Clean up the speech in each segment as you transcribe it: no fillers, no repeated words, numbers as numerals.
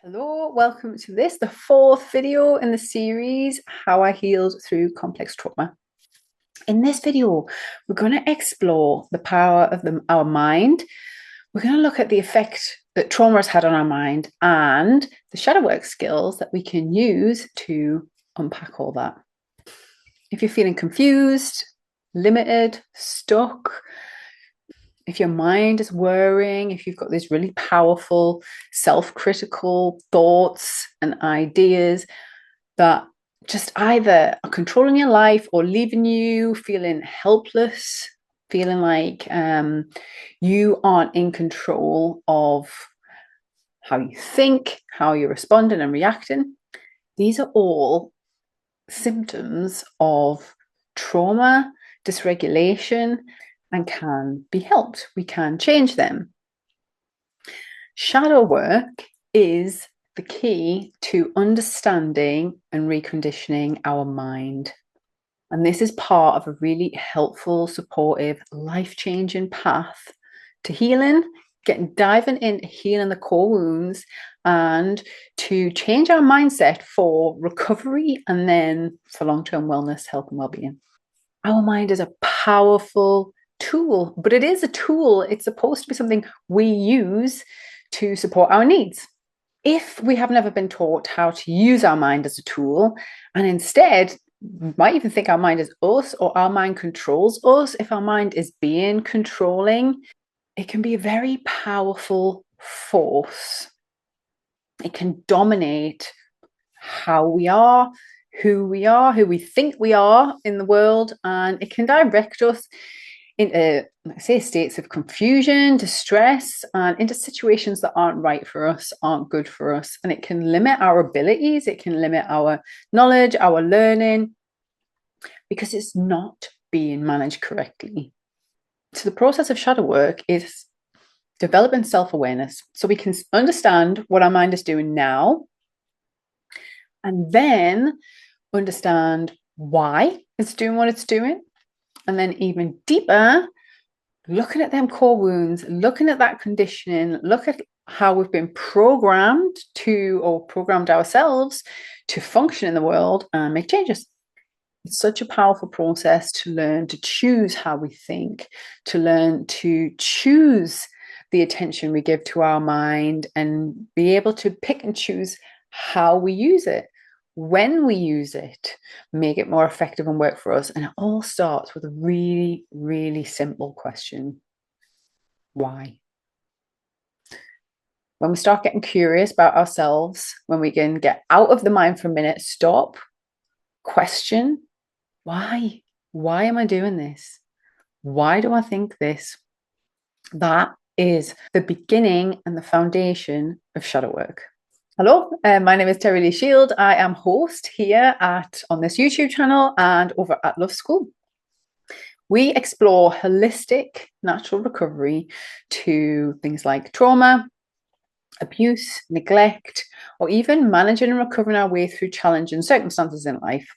Hello, welcome to the fourth video in the series, How I Healed Through Complex Trauma. In this video, we're going to explore the power of our mind. We're going to look at the effect that trauma has had on our mind and the shadow work skills that we can use to unpack all that. If you're feeling confused, limited, stuck, if your mind is worrying, if you've got these really powerful self-critical thoughts and ideas that just either are controlling your life or leaving you feeling helpless, feeling like you aren't in control of how you think, how you're responding and reacting, these are all symptoms of trauma, dysregulation, and can be helped. We can change them. Shadow work is the key to understanding and reconditioning our mind. And this is part of a really helpful, supportive, life-changing path to healing, diving into healing the core wounds and to change our mindset for recovery and then for long-term wellness, health, and well-being. Our mind is a powerful tool, but it is a tool. It's supposed to be something we use to support our needs. If we have never been taught how to use our mind as a tool, and instead we might even think our mind is us or our mind controls us, if our mind is being controlling, it can be a very powerful force. It can dominate how we are, who we think we are in the world, and it can direct us into, like I say, states of confusion, distress, and into situations that aren't right for us, aren't good for us. And it can limit our abilities, it can limit our knowledge, our learning, because it's not being managed correctly. So the process of shadow work is developing self-awareness so we can understand what our mind is doing now, and then understand why it's doing what it's doing. And then even deeper, looking at them core wounds, looking at that conditioning, look at how we've been programmed to, or programmed ourselves to function in the world and make changes. It's such a powerful process to learn to choose how we think, to learn to choose the attention we give to our mind and be able to pick and choose how we use it, when we use it, make it more effective and work for us. And it all starts with a really, really simple question. Why? When we start getting curious about ourselves, when we can get out of the mind for a minute, stop, question, why? Why am I doing this? Why do I think this? That is the beginning and the foundation of shadow work. Hello, my name is Terry Lee Shield. I am host here on this YouTube channel and over at Love School. We explore holistic natural recovery to things like trauma, abuse, neglect, or even managing and recovering our way through challenging circumstances in life.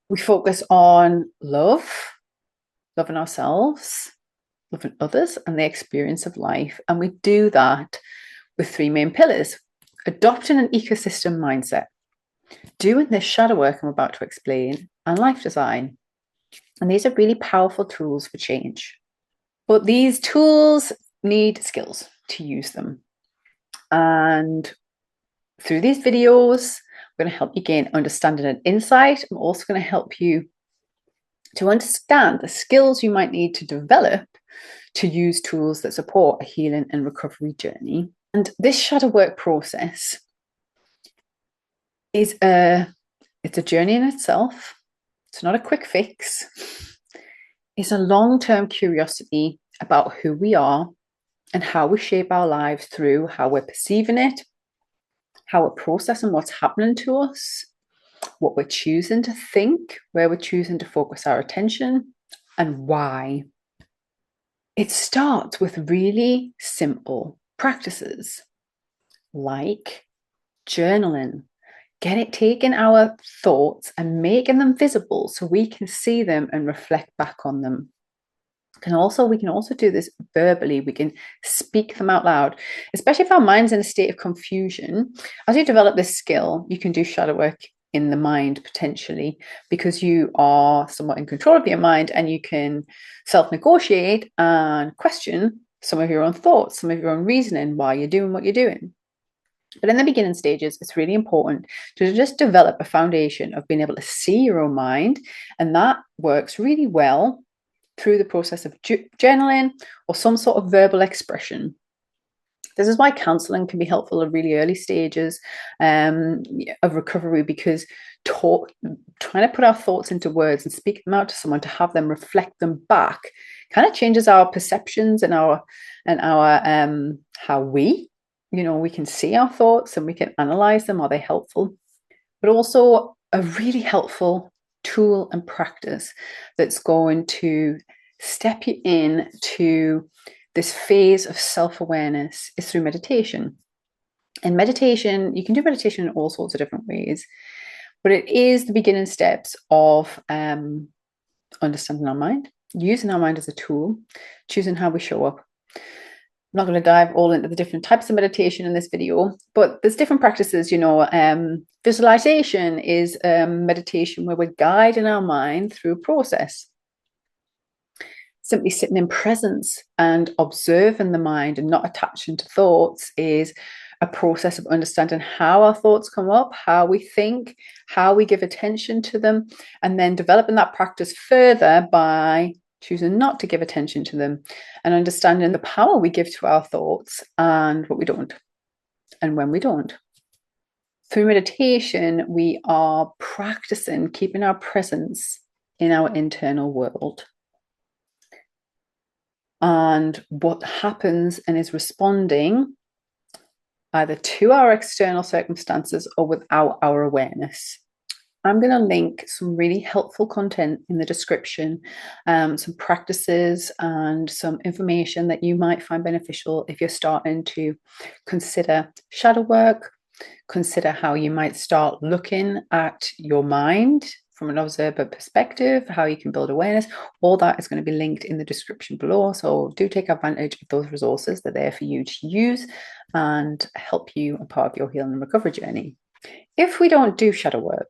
We focus on love, loving ourselves, loving others, and the experience of life. And we do that with three main pillars: adopting an ecosystem mindset, doing this shadow work I'm about to explain, and life design. And these are really powerful tools for change. But these tools need skills to use them. And through these videos, I'm going to help you gain understanding and insight. I'm also going to help you to understand the skills you might need to develop to use tools that support a healing and recovery journey. And this shadow work process is it's a journey in itself. It's not a quick fix. It's a long-term curiosity about who we are and how we shape our lives through how we're perceiving it, how we're processing what's happening to us, what we're choosing to think, where we're choosing to focus our attention, and why. It starts with really simple practices like journaling, taking our thoughts and making them visible so we can see them and reflect back on them. We can also do this verbally. We can speak them out loud, especially if our mind's in a state of confusion. As you develop this skill, you can do shadow work in the mind potentially, because you are somewhat in control of your mind, and you can self-negotiate and question some of your own thoughts, some of your own reasoning, why you're doing what you're doing. But in the beginning stages, it's really important to just develop a foundation of being able to see your own mind. And that works really well through the process of journaling or some sort of verbal expression. This is why counseling can be helpful at really early stages of recovery, because trying to put our thoughts into words and speak them out to someone, to have them reflect them back, kind of changes our perceptions and our how we can see our thoughts and we can analyze them. Are they helpful? But also a really helpful tool and practice that's going to step you in to this phase of self-awareness is through meditation. And meditation, you can do meditation in all sorts of different ways, but it is the beginning steps of understanding our mind, using our mind as a tool, choosing how we show up. I'm not going to dive all into the different types of meditation in this video, but there's different practices. Visualization is meditation where we're guiding our mind through a process. Simply sitting in presence and observing the mind and not attaching to thoughts is a process of understanding how our thoughts come up, how we think, how we give attention to them, and then developing that practice further by choosing not to give attention to them and understanding the power we give to our thoughts and what we don't, and when we don't. Through meditation, we are practicing keeping our presence in our internal world. And what happens and is responding either to our external circumstances or without our awareness. I'm going to link some really helpful content in the description, some practices and some information that you might find beneficial if you're starting to consider shadow work, consider how you might start looking at your mind from an observer perspective, how you can build awareness. All that is going to be linked in the description below. So do take advantage of those resources. They're there for you to use and help you as part of your healing and recovery journey. If we don't do shadow work,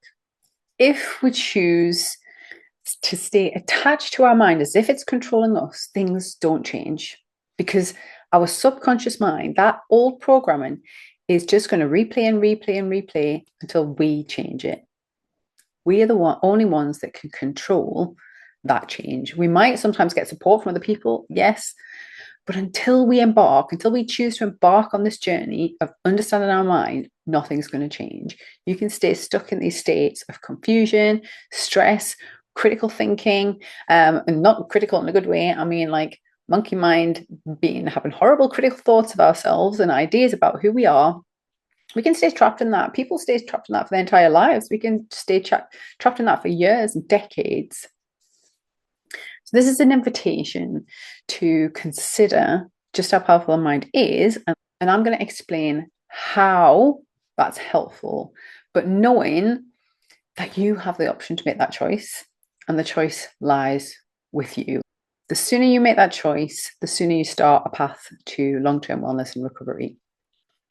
if we choose to stay attached to our mind as if it's controlling us, things don't change, because our subconscious mind, that old programming, is just going to replay and replay and replay until we change it. We are the only ones that can control that change. We might sometimes get support from other people, yes, but until we choose to embark on this journey of understanding our mind, nothing's going to change. You can stay stuck in these states of confusion, stress, critical thinking, and not critical in a good way. I mean, like monkey mind, having horrible critical thoughts of ourselves and ideas about who we are. We can stay trapped in that. People stay trapped in that for their entire lives. We can stay trapped in that for years and decades. So this is an invitation to consider just how powerful the mind is. And I'm going to explain how that's helpful, but knowing that you have the option to make that choice, and the choice lies with you. The sooner you make that choice, the sooner you start a path to long-term wellness and recovery.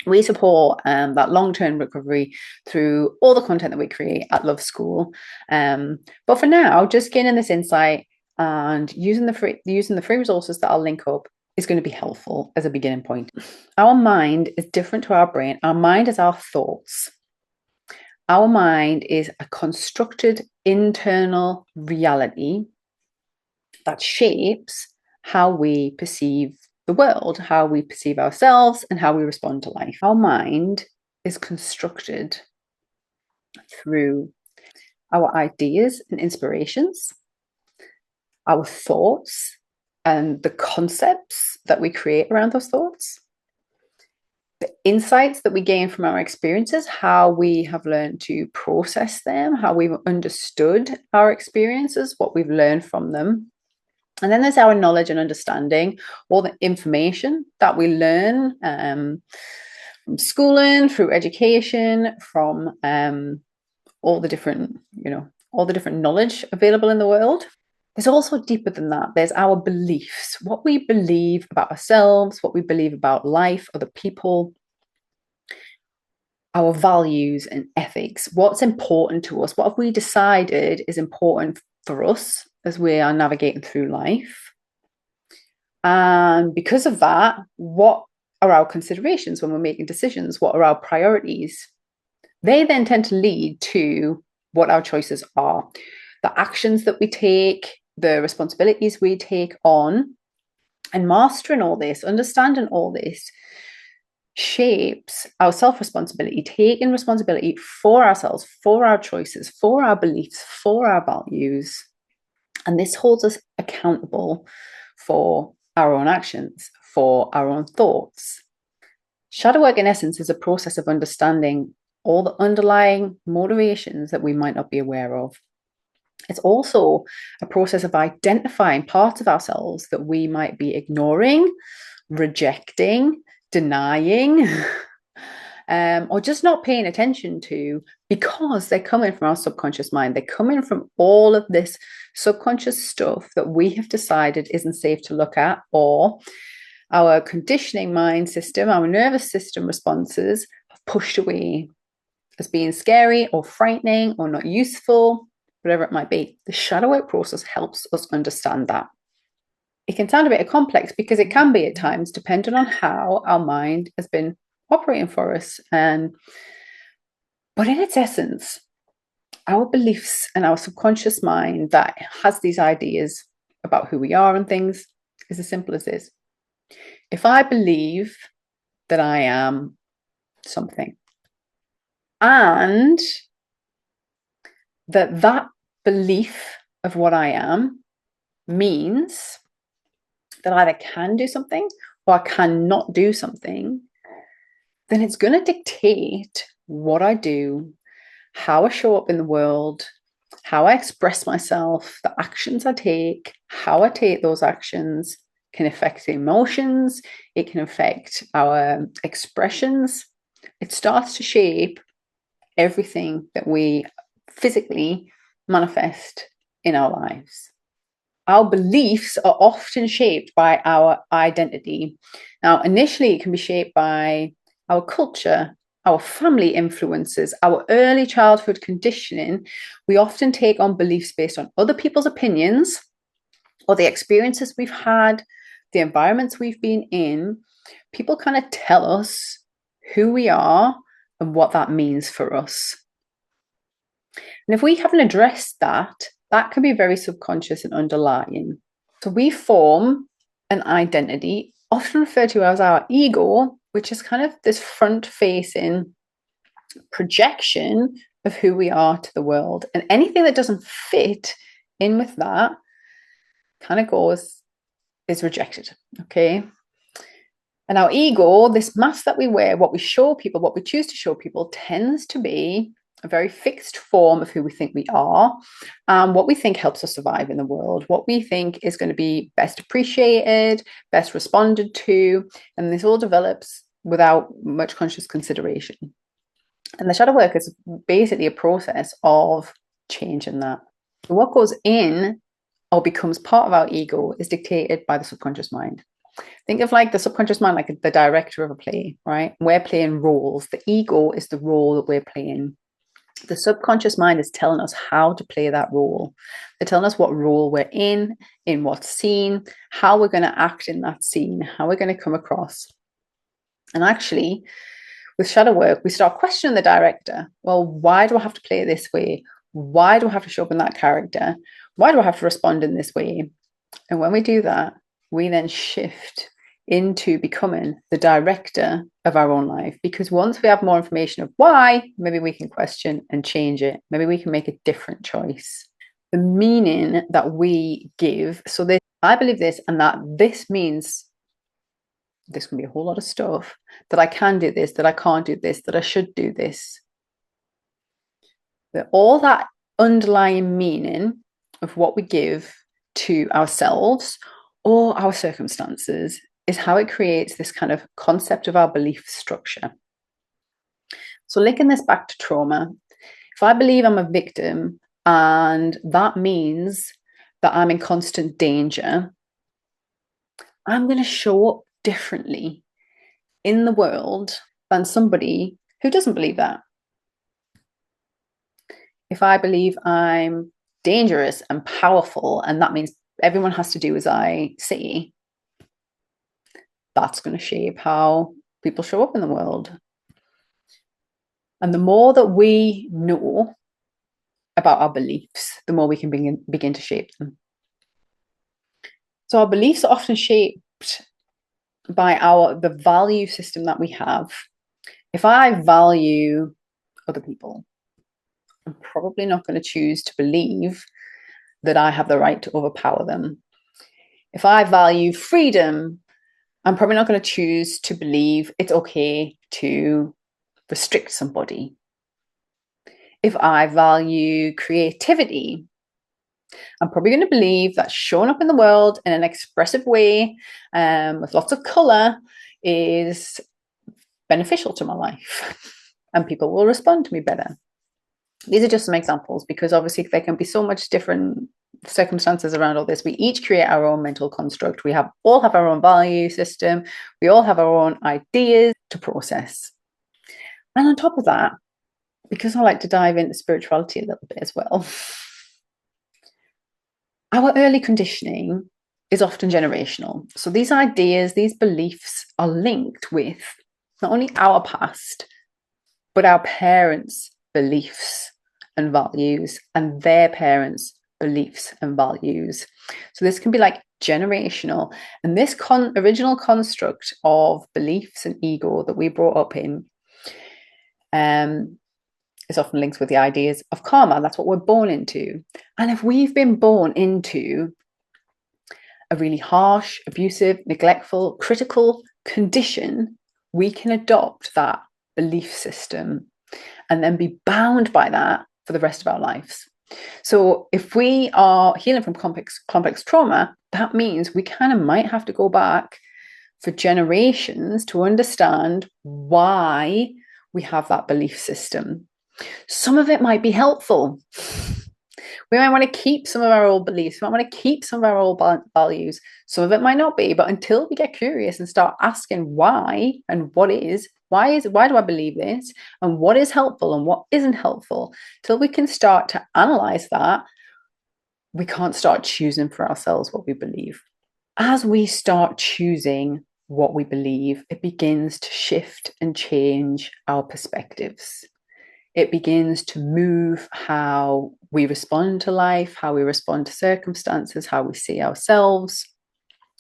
We support that long-term recovery through all the content that we create at Love School. But for now, just gaining this insight and using the free resources that I'll link up is going to be helpful as a beginning point. Our mind is different to our brain. Our mind is our thoughts. Our mind is a constructed internal reality that shapes how we perceive the world, how we perceive ourselves, and how we respond to life. Our mind is constructed through our ideas and inspirations, our thoughts, and the concepts that we create around those thoughts, the insights that we gain from our experiences, how we have learned to process them, how we've understood our experiences, what we've learned from them. And then there's our knowledge and understanding, all the information that we learn from schooling, through education, from all the different knowledge available in the world. there's also deeper than that. There's our beliefs, what we believe about ourselves, what we believe about life, other people, our values and ethics. What's important to us? What have we decided is important for us as we are navigating through life? And because of that, what are our considerations when we're making decisions? What are our priorities? They then tend to lead to what our choices are, the actions that we take, the responsibilities we take on. And mastering all this, understanding all this, shapes our self-responsibility, taking responsibility for ourselves, for our choices, for our beliefs, for our values. And this holds us accountable for our own actions, for our own thoughts. Shadow work, in essence, is a process of understanding all the underlying motivations that we might not be aware of. It's also a process of identifying parts of ourselves that we might be ignoring, rejecting, denying, or just not paying attention to, because they're coming from our subconscious mind. They're coming from all of this subconscious stuff that we have decided isn't safe to look at, or our conditioning mind system, our nervous system responses have pushed away as being scary or frightening or not useful, whatever it might be. The shadow work process helps us understand that. It can sound a bit complex because it can be at times, depending on how our mind has been operating for us. But in its essence, our beliefs and our subconscious mind that has these ideas about who we are and things is as simple as this. If I believe that I am something, and that belief of what I am means that I either can do something or I cannot do something, then it's going to dictate what I do, how I show up in the world, how I express myself, the actions I take, how I take those actions can affect the emotions, it can affect our expressions. It starts to shape everything that we physically manifest in our lives. Our beliefs are often shaped by our identity. Now, initially, it can be shaped by our culture, our family influences, our early childhood conditioning. We often take on beliefs based on other people's opinions or the experiences we've had, the environments we've been in. People kind of tell us who we are and what that means for us. And if we haven't addressed that, that can be very subconscious and underlying. So we form an identity, often referred to as our ego, which is kind of this front-facing projection of who we are to the world. And anything that doesn't fit in with that kind of is rejected. Okay. And our ego, this mask that we wear, what we show people, what we choose to show people, tends to be a very fixed form of who we think we are, what we think helps us survive in the world, what we think is going to be best appreciated, best responded to. And this all develops without much conscious consideration. And the shadow work is basically a process of changing that. What goes in or becomes part of our ego is dictated by the subconscious mind. Think of like the subconscious mind, like the director of a play, right? We're playing roles. The ego is the role that we're playing. The subconscious mind is telling us how to play that role. They're telling us what role we're in what scene, how we're going to act in that scene, how we're going to come across. And actually, with shadow work, we start questioning the director. Well, why do I have to play it this way? Why do I have to show up in that character? Why do I have to respond in this way? And when we do that, we then shift into becoming the director of our own life. Because once we have more information of why, maybe we can question and change it. Maybe we can make a different choice. The meaning that we give. So this, I believe this, and that this means this can be a whole lot of stuff, that I can do this, that I can't do this, that I should do this. That all that underlying meaning of what we give to ourselves or our circumstances is how it creates this kind of concept of our belief structure. So linking this back to trauma, if I believe I'm a victim, and that means that I'm in constant danger, I'm going to show up differently in the world than somebody who doesn't believe that. If I believe I'm dangerous and powerful, and that means everyone has to do as I say, that's going to shape how people show up in the world. And the more that we know about our beliefs, the more we can begin to shape them. So our beliefs are often shaped by the value system that we have. If I value other people, I'm probably not going to choose to believe that I have the right to overpower them. If I value freedom, I'm probably not going to choose to believe it's okay to restrict somebody. If I value creativity, I'm probably going to believe that showing up in the world in an expressive way with lots of colour is beneficial to my life and people will respond to me better. These are just some examples because obviously there can be so much different circumstances around all this. We each create our own mental construct. We all have our own value system. We all have our own ideas to process. And on top of that, because I like to dive into spirituality a little bit as well, our early conditioning is often generational. So these ideas, these beliefs are linked with not only our past, but our parents' beliefs and values and their parents' beliefs and values. So this can be like generational. And this original construct of beliefs and ego that we brought up in is often linked with the ideas of karma. That's what we're born into. And if we've been born into a really harsh, abusive, neglectful, critical condition, we can adopt that belief system and then be bound by that for the rest of our lives. So if we are healing from complex trauma, that means we kind of might have to go back for generations to understand why we have that belief system. Some of it might be helpful. We might want to keep some of our old beliefs. We might want to keep some of our old values. Some of it might not be, but until we get curious and start asking why and why do I believe this and what is helpful and what isn't helpful, till we can start to analyze that, we can't start choosing for ourselves what we believe. As we start choosing what we believe, it begins to shift and change our perspectives. It begins to move how we respond to life, how we respond to circumstances, how we see ourselves.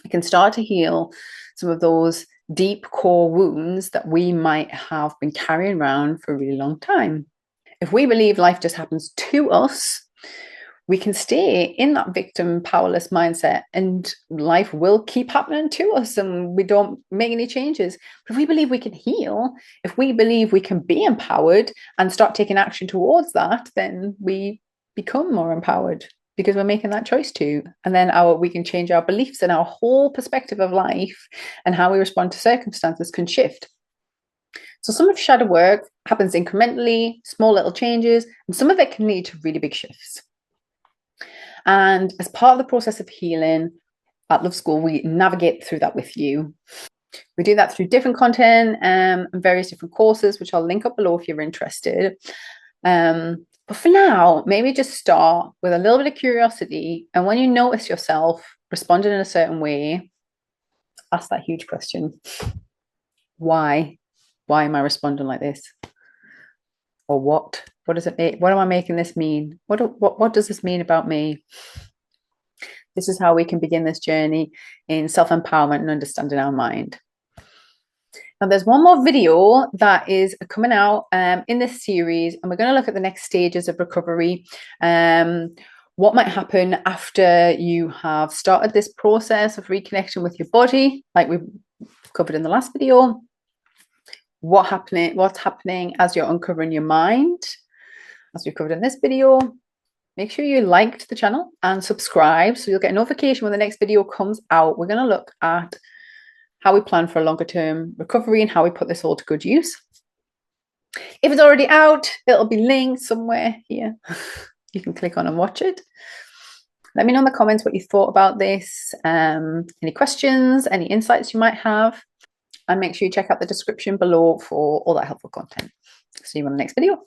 It can start to heal some of those deep core wounds that we might have been carrying around for a really long time. If we believe life just happens to us, we can stay in that victim powerless mindset and life will keep happening to us and we don't make any changes. But if we believe we can heal, if we believe we can be empowered and start taking action towards that, then we become more empowered because we're making that choice too. And then we can change our beliefs and our whole perspective of life and how we respond to circumstances can shift. So some of shadow work happens incrementally, small little changes, and some of it can lead to really big shifts. And as part of the process of healing at Love School, we navigate through that with you. We do that through different content and various different courses, which I'll link up below if you're interested. But for now, maybe just start with a little bit of curiosity. And when you notice yourself responding in a certain way, ask that huge question. Why? Why am I responding like this? Or what? What does it mean? What am I making this mean? What does this mean about me? This is how we can begin this journey in self-empowerment and understanding our mind. Now, there's one more video that is coming out in this series, and we're going to look at the next stages of recovery. What might happen after you have started this process of reconnecting with your body, like we've covered in the last video. What's happening as you're uncovering your mind, as we've covered in this video. Make sure you liked the channel and subscribe so you'll get a notification when the next video comes out. We're going to look at how we plan for a longer term recovery and how we put this all to good use. If it's already out, it'll be linked somewhere here. You can click on and watch it. Let me know in the comments what you thought about this, any questions, any insights you might have, and make sure you check out the description below for all that helpful content. See you on the next video.